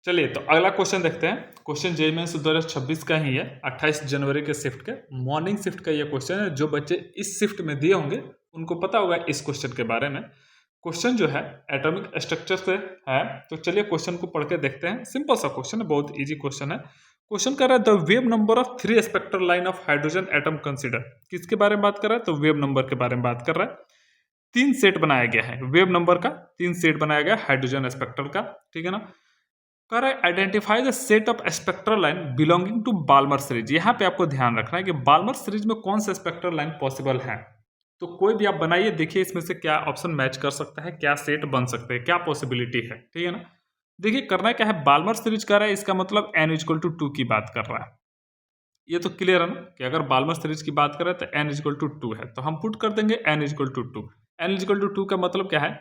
चलिए तो अगला क्वेश्चन देखते हैं। क्वेश्चन जेईई मेंस 2026 का ही है, 28 जनवरी के शिफ्ट के मॉर्निंग शिफ्ट का ये क्वेश्चन है। जो बच्चे इस शिफ्ट में दिए होंगे उनको पता होगा इस क्वेश्चन के बारे में। क्वेश्चन जो है एटॉमिक स्ट्रक्चर से है। तो चलिए क्वेश्चन को पढ़ के देखते हैं। सिंपल सा क्वेश्चन है, बहुत इजी क्वेश्चन है। क्वेश्चन कर रहा है the wave number of 3 spectral line of hydrogen atom consider. किसके बारे में बात कर रहा है? तो वेव नंबर के बारे में बात कर रहा है। 3 सेट बनाया गया है वेव नंबर का, 3 सेट बनाया गया हाइड्रोजन स्पेक्ट्रल का, ठीक है ना। कर identify the set of spectral line belonging to Balmer series. यहाँ पे आपको ध्यान रखना है कि बाल्मर सीरीज में कौन सा स्पेक्ट्रल लाइन पॉसिबल है। तो कोई भी आप बनाइए, देखिए इसमें से क्या ऑप्शन मैच कर सकता है, क्या सेट बन सकते हैं, क्या पॉसिबिलिटी है, ठीक है ना। देखिए करना क्या है, बाल्मर सीरीज कर रहा है, इसका मतलब n इक्वल टू 2 की बात कर रहा है। ये तो क्लियर है ना कि अगर बाल्मर सीरीज की बात करें तो n इक्वल टू 2 है, तो हम पुट कर देंगे n equal to 2। n equal to 2 का मतलब क्या है,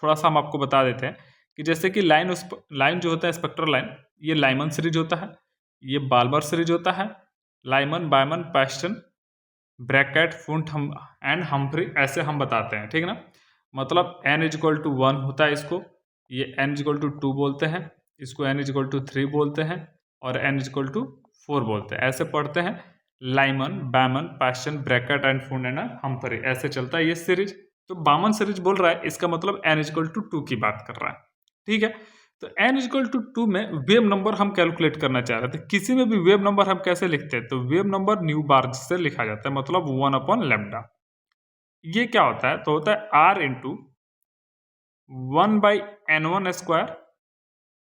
थोड़ा सा हम आपको बता देते हैं कि जैसे कि लाइन जो होता है स्पेक्ट्रल लाइन, ये लाइमन सीरीज होता है, ये बाल्मर सीरीज होता है। लाइमन, बायमन, पैस्टन, ब्रैकेट, फुंट हम एंड हम्फ्री, ऐसे हम बताते हैं, ठीक है ना। मतलब n इक्वल टू 1 होता है इसको, ये n इक्वल टू 2 बोलते हैं, इसको n इक्वल टू 3 बोलते हैं, और n इक्वल टू 4 बोलते हैं। ऐसे पढ़ते हैं Lyman, Bayman, passion, bracket and fund and Humphrey, ऐसे चलता है ये सीरीज। तो बामन सीरीज बोल रहा है, इसका मतलब n इक्वल टू 2 की बात कर रहा है, ठीक है। तो n इक्वल टू 2 में वेव नंबर हम कैलकुलेट करना चाह रहे थे। किसी में भी वेव नंबर हम कैसे लिखते हैं, तो वेव नंबर न्यू बार से लिखा जाता है, मतलब 1/λ। ये क्या होता है, तो होता है r into 1/n1 square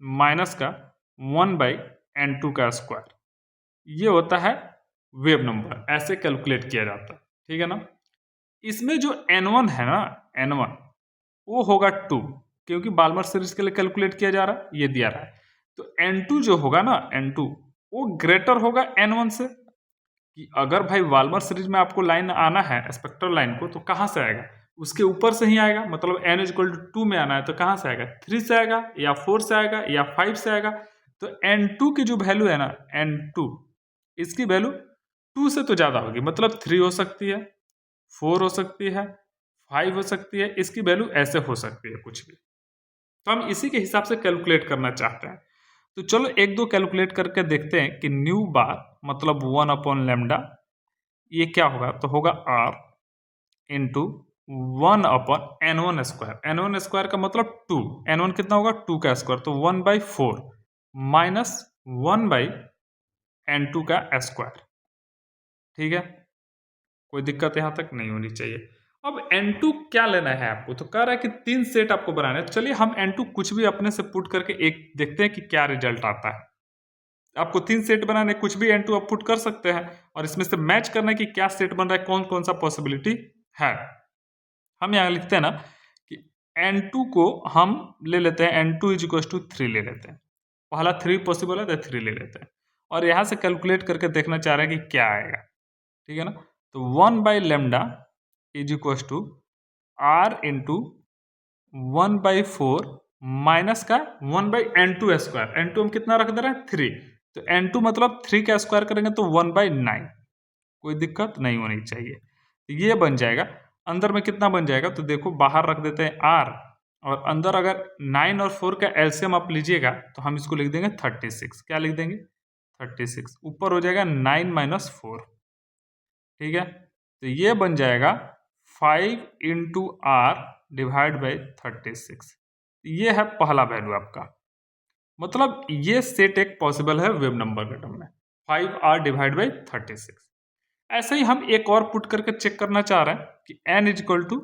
minus का 1/n2 का स्क्वायर। ये होता है वेव नंबर, ऐसे कैलकुलेट किया जाता है, ठीक है ना। इसमें जो n1 है ना, n1 वो होगा 2, क्योंकि बाल्मर सीरीज के लिए कैलकुलेट किया जा रहा है, ये दिया रहा है। तो n2 जो होगा ना, n2 वो ग्रेटर होगा n1 से। कि अगर भाई बाल्मर सीरीज में आपको लाइन आना है स्पेक्ट्रल लाइन को, तो कहाँ से आएगा, उसके ऊपर से ही आएगा। मतलब n इक्वल टू 2 में आना है तो कहाँ से आएगा, 3 से आएगा, या 4 से आएगा, या 5 से आएगा। तो n2 की जो वैल्यू है ना, n2 इसकी वैल्यू 2 से तो ज़्यादा होगी, मतलब 3 हो सकती है, 4 हो सकती है, 5 हो सकती है, इसकी वैल्यू ऐसे हो सकती है कुछ भी। तो हम इसी के हिसाब से कैलकुलेट करना चाहते हैं। तो चलो एक दो कैलकुलेट करके देखते हैं कि न्यू बार मतलब 1/λ ये क्या होगा, तो होगा r into 1/n1 square. n1 square का मतलब 2, n1 कितना होगा, 2 का स्क्वायर, तो 1/4 माइनस 1/n2 का स्क्वायर, ठीक है। कोई दिक्कत यहाँ तक नहीं होनी चाहिए। अब n2 क्या लेना है आपको, तो कह रहा है कि 3 सेट आपको बनाना है। तो चलिए हम n2 कुछ भी अपने से पुट करके एक देखते हैं कि क्या रिजल्ट आता है। आपको 3 सेट बनाने, कुछ भी n2 आप पुट कर सकते हैं, और इसमें से मैच करना है कि क्या सेट बन रहा है, कौन कौन सा पॉसिबिलिटी है। हम यहाँ लिखते हैं ना कि n2 को हम ले लेते हैं, n2 = 3 ले लेते हैं। पहला 3 पॉसिबल है तो 3 ले लेते हैं, और यहाँ से कैलकुलेट करके देखना चाह रहे हैं कि क्या आएगा, ठीक है ना। तो 1/λ = r इंटू 1/4 माइनस का 1/n2 स्क्वायर। n2 हम कितना रख दे रहे हैं, 3। तो n2 मतलब 3 का स्क्वायर करेंगे तो 1/9। कोई दिक्कत नहीं होनी चाहिए। तो ये बन जाएगा। अंदर में कितना बन जाएगा, तो देखो बाहर रख देते हैं r, और अंदर अगर 9 और 4 का एलसीएम आप लीजिएगा तो हम इसको लिख देंगे 36। क्या लिख देंगे, 36। ऊपर हो जाएगा 9 - 4, ठीक है। तो ये बन जाएगा 5 इंटू r डिवाइड बाई 36। ये है पहला वैल्यू आपका, मतलब ये सेट एक पॉसिबल है वेव नंबर के टर्म में, 5r डिवाइड बाई 36। ऐसे ही हम एक और पुट करके चेक करना चाह रहे हैं कि n इक्वल टू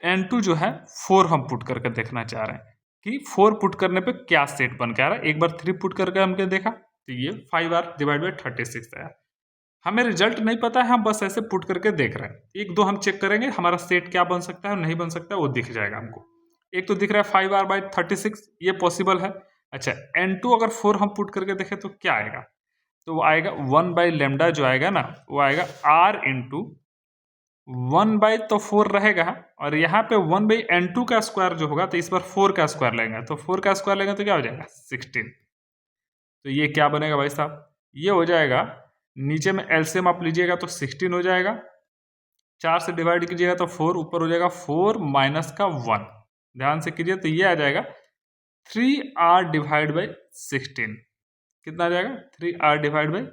n2 जो है 4 हम पुट करके देखना चाह रहे हैं कि 4 पुट करने पे क्या सेट बन के आ रहा है। एक बार 3 पुट करके हमने देखा तो ये 5r डिवाइड बाई 36 आया। हमें रिजल्ट नहीं पता है, हम बस ऐसे पुट करके देख रहे हैं। एक दो हम चेक करेंगे हमारा सेट क्या बन सकता है और नहीं बन सकता है, वो दिख जाएगा हमको। एक तो दिख रहा है 5r/36, ये पॉसिबल है। अच्छा, n2 अगर 4 हम पुट करके देखें तो क्या आएगा, तो वो आएगा 1/λ जो आएगा ना, वो आएगा r इंटू 1/4 रहेगा, और यहाँ पे 1/n2 का स्क्वायर जो होगा, तो इस बार 4 का स्क्वायर लेंगे, तो 4 का स्क्वायर लेंगे तो क्या हो जाएगा, 16। तो ये क्या बनेगा भाई साहब, ये हो जाएगा, नीचे में एलसीएम आप लीजिएगा तो 16 हो जाएगा, 4 से डिवाइड कीजिएगा तो 4, ऊपर हो जाएगा 4 माइनस का 1, ध्यान से कीजिए तो ये आ जाएगा 3r डिवाइड बाई 16 कितना आ जाएगा? 3r डिवाइड बाई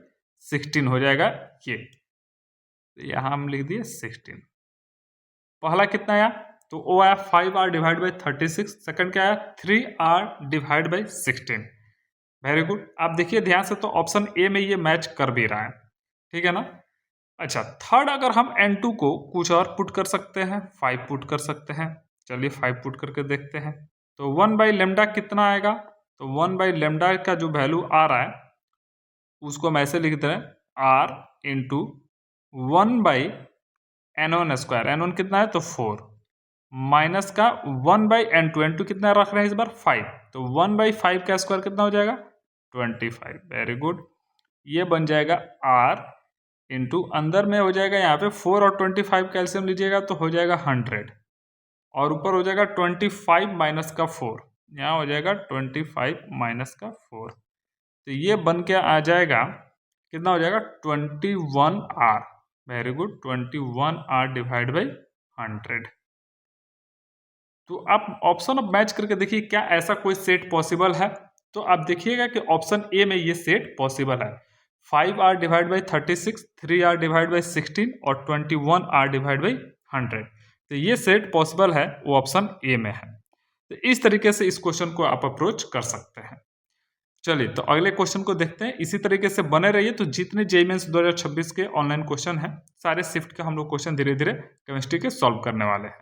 16 हो जाएगा ये। यहाँ हम लिख दिए 16। पहला कितना आया? तो वो आया 5r डिवाइड बाई 36। सेकंड क्या आया? 3r divide by 16। Very good. आप देखिए ध्यान से, तो ऑप्शन ए में ये मैच कर भी रहा है, ठीक है ना। अच्छा, थर्ड अगर हम n2 को कुछ और पुट कर सकते हैं, 5 पुट कर सकते हैं। चलिए 5 पुट करके देखते हैं। तो 1 बाई लेमडा कितना आएगा? तो 1 बाई लेमडा का जो वैल्यू आ रहा है उसको हम ऐसे लिखते हैं, r into 1 by n1 square. n1 कितना है? तो 4 माइनस का 1 बाई n2। n2 कितना रख रहे हैं इस बार? 5। तो 1 बाई 5 का स्क्वायर कितना हो जाएगा? 25। Very good. ये बन जाएगा r इंटू अंदर में हो जाएगा यहाँ पे 4 और 25 कैल्शियम लीजिएगा तो हो जाएगा 100 और ऊपर हो जाएगा 25 माइनस का 4। यहाँ हो जाएगा 25 माइनस का 4। तो ये बन के आ जाएगा, कितना हो जाएगा? 21r। Very good. 21r divide by 100। तो आप ऑप्शन अब मैच करके देखिए क्या ऐसा कोई सेट पॉसिबल है। तो आप देखिएगा कि ऑप्शन ए में ये सेट पॉसिबल है। 5r divide by 36, 3r divide by 16 और 21r डिवाइड बाई 100। तो ये सेट पॉसिबल है, वो ऑप्शन ए में है। तो इस तरीके से इस क्वेश्चन को आप अप्रोच कर सकते हैं। चलिए तो अगले क्वेश्चन को देखते हैं। इसी तरीके से बने रहिए। तो जितने जेईई मेंस 2026 के ऑनलाइन क्वेश्चन हैं, सारे शिफ्ट के हम लोग क्वेश्चन धीरे धीरे केमिस्ट्री के सॉल्व करने वाले हैं।